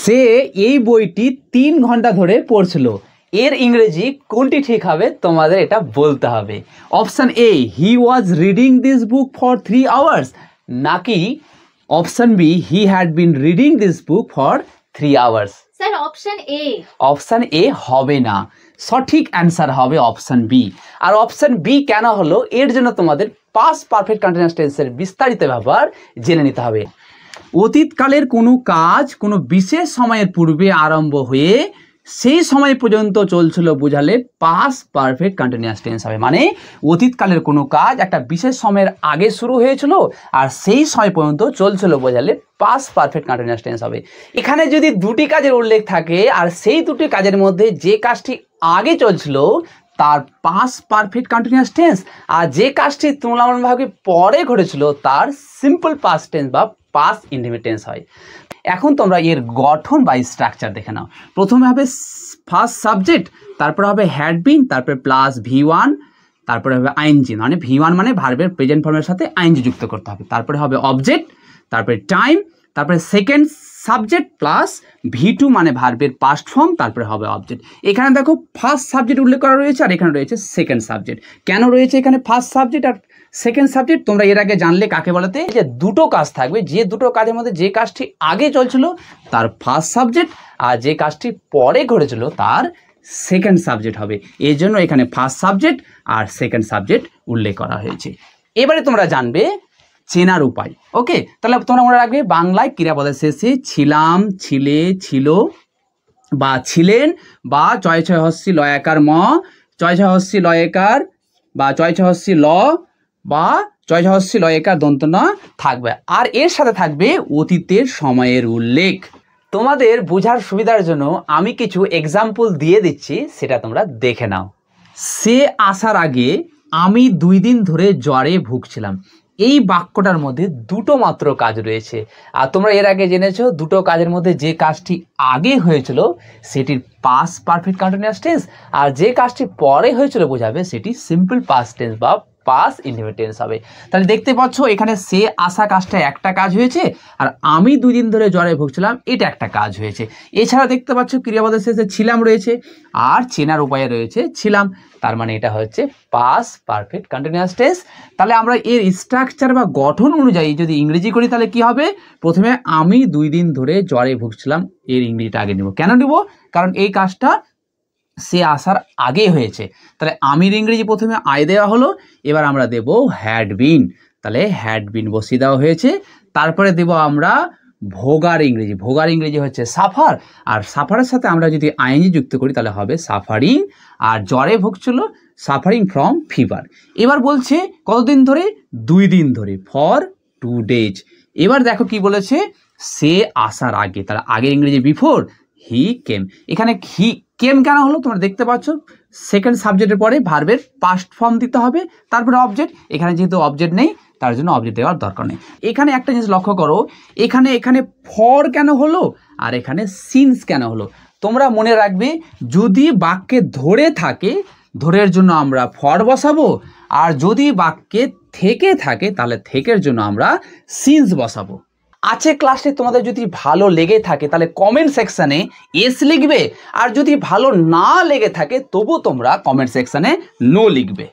সে এই বইটি 3 ঘন্টা ধরে পড়ছিল। এর ইংরেজি কোনটি ঠিক হবে তোমাদের এটা বলতে হবে। Option A, he was reading this book for 3 hours, নাকি option B, he had been reading this book for 3 hours. Sir option A. Option A হবে না, সঠিক অ্যান্সার হবে অপশান বি। আর অপশান বি কেন হলো এর জন্য তোমাদের পাস্ট পারফেক্ট কন্টিনিউয়াস টেন্সের বিস্তারিত ব্যাপার জেনে নিতে হবে। অতীতকালের কোনো কাজ কোনো বিশেষ সময়ের পূর্বে আরম্ভ হয়ে সেই সময় পর্যন্ত চলছিল বোঝালে পাস্ট পারফেক্ট কন্টিনিউয়াস টেন্স হবে। মানে অতীতকালের কোনো কাজ একটা বিশেষ সময়ের আগে শুরু হয়েছিল আর সেই সময় পর্যন্ত চলছিল বোঝালে পাস্ট পারফেক্ট কন্টিনিউয়াস টেন্স হবে। এখানে যদি দুটি কাজের উল্লেখ থাকে আর সেই দুটি কাজের মধ্যে যে কাজটি আগে চলছিল তার পাস্ট পারফেক্ট কন্টিনিউয়াস টেন্স, আর যে কাজটি তুলনামূলকভাবে পরে ঘটেছিল তার সিম্পল পাস্ট টেন্স বা পাস্ট ইনডিফিনিট টেন্স হয়। এখন তোমরা এর গঠন বা স্ট্রাকচার দেখে নাও। প্রথমে হবে ফার্স্ট সাবজেক্ট, তারপরে হবে হ্যাড বিন, তারপরে প্লাস V1, তারপরে হবে আইএনজি, মানে V1 মানে ভার্বের প্রেজেন্ট ফর্মের সাথে আইএনজি যুক্ত করতে হবে, তারপরে হবে অবজেক্ট, তারপরে টাইম, তারপরে সেকেন্ড সাবজেক্ট প্লাস V2 মানে ভার্বের পাস্ট ফর্ম, তারপরে হবে অবজেক্ট। এখানে দেখো ফার্স্ট সাবজেক্ট উল্লেখ করা রয়েছে আর এখানে রয়েছে সেকেন্ড সাবজেক্ট। কেন রয়েছে এখানে ফার্স্ট সাবজেক্ট আর সেকেন্ড সাবজেক্ট তোমরা এর আগে জানলে কাকে বলতে, যে দুটো কাজ থাকবে, যে দুটো কাজের মধ্যে যে কাজটি আগে চলছিল তার ফার্স্ট সাবজেক্ট আর যে কাজটি পরে ঘটেছিল তার সেকেন্ড সাবজেক্ট হবে। এই জন্য এখানে ফার্স্ট সাবজেক্ট আর সেকেন্ড সাবজেক্ট উল্লেখ করা হয়েছে। এবারে তোমরা জানবে চেনার উপায়। ওকে, তাহলে তোমরা মনে রাখবে বাংলায় ক্রিয়াপদের শেষে ছিলাম, ছিলে, ছিল বা ছিলেন বা চয় ছয় হস্যি লয়াকার ম, চয় ছয় হস্যি লয়াকার বা চয় ছয় হস্যি ল বা চয় ছয় হস্যি লয়াকার দন্ত ন থাকবে, আর এর সাথে থাকবে অতীতের সময়ের উল্লেখ। তোমাদের বোঝার সুবিধার জন্য আমি কিছু এক্সাম্পল দিয়ে দিচ্ছি, সেটা তোমরা দেখে নাও। সে আসার আগে আমি 2 দিন ধরে জ্বরে ভুগছিলাম। এই বাক্যটার মধ্যে দুটো মাত্র কাজ রয়েছে, আর তোমরা এর আগে জেনেছো দুটো কাজের মধ্যে যে কাজটি আগে হয়েছিল সেটির পাস্ট পারফেক্ট কন্টিনিউয়াস টেন্স, আর যে কাজটি পরে হয়েছিল বোঝাবে সেটি সিম্পল পাস্ট টেন্স বা পাস্ট ইনডিফিনিট টেন্স হবে। তাহলে দেখতে পাচ্ছ এখানে সে আসা কাজটা একটা কাজ হয়েছে আর আমি 2 দিন ধরে জ্বরে ভুগছিলাম এটা একটা কাজ হয়েছে। এছাড়া দেখতে পাচ্ছ ক্রিয়াপদের শেষে ছিলাম রয়েছে আর চেনার উপায়ে রয়েছে ছিলাম, তার মানে এটা হচ্ছে পাস্ট পারফেক্ট কন্টিনিউয়াস টেন্স। তাহলে আমরা এর স্ট্রাকচার বা গঠন অনুযায়ী যদি ইংরেজি করি তাহলে কি হবে, প্রথমে আমি 2 দিন ধরে জ্বরে ভুগছিলাম এর ইংরেজিটা আগে নেব। কেন নেব, কারণ এই কাজটা সে আসার আগে হয়েছে। তাহলে আমির ইংরেজি প্রথমে আই দেওয়া হলো, এবার আমরা দেব হ্যাড বিন, তাহলে হ্যাড বিন বসিয়ে দেওয়া হয়েছে। তারপরে দেব আমরা ভোগার ইংরেজি, ভোগার ইংরেজি হচ্ছে সাফার, আর সাফারের সাথে আমরা যদি আইএনজি যুক্ত করি তাহলে হবে সাফারিং, আর জ্বরে ভুগছিল সাফারিং ফ্রম ফিভার। এবার বলছে কতদিন ধরে, 2 দিন ধরে, ফর 2 days। এবার দেখো কি বলেছে, সে আসার আগে, তাহলে আগের ইংরেজি বিফোর, হি কেম। এখানে হি কেম কেন হলো, তোমরা দেখতে পাচ্ছ সেকেন্ড সাবজেক্টের পরে ভার্বের পাস্ট ফর্ম দিতে হবে, তারপরে অবজেক্ট। এখানে যেহেতু অবজেক্ট নেই তার জন্য অবজেক্ট দেওয়ার দরকার নেই। এখানে একটা জিনিস লক্ষ্য করো, এখানে এখানে ফর কেন হলো আর এখানে সিন্স কেন হলো। তোমরা মনে রাখবে যদি বাক্যে ধরে থাকে ধরের জন্য আমরা ফর বসাবো, আর যদি বাক্যে থেকে থাকে তাহলে থেকের জন্য আমরা সিন্স বসাবো। আছে ক্লাসে তোমাদের যদি ভালো লেগে থাকে তাহলে কমেন্ট সেকশানে এস লিখবে, আর যদি ভালো না লেগে থাকে তবু তোমরা কমেন্ট সেকশানে নো লিখবে।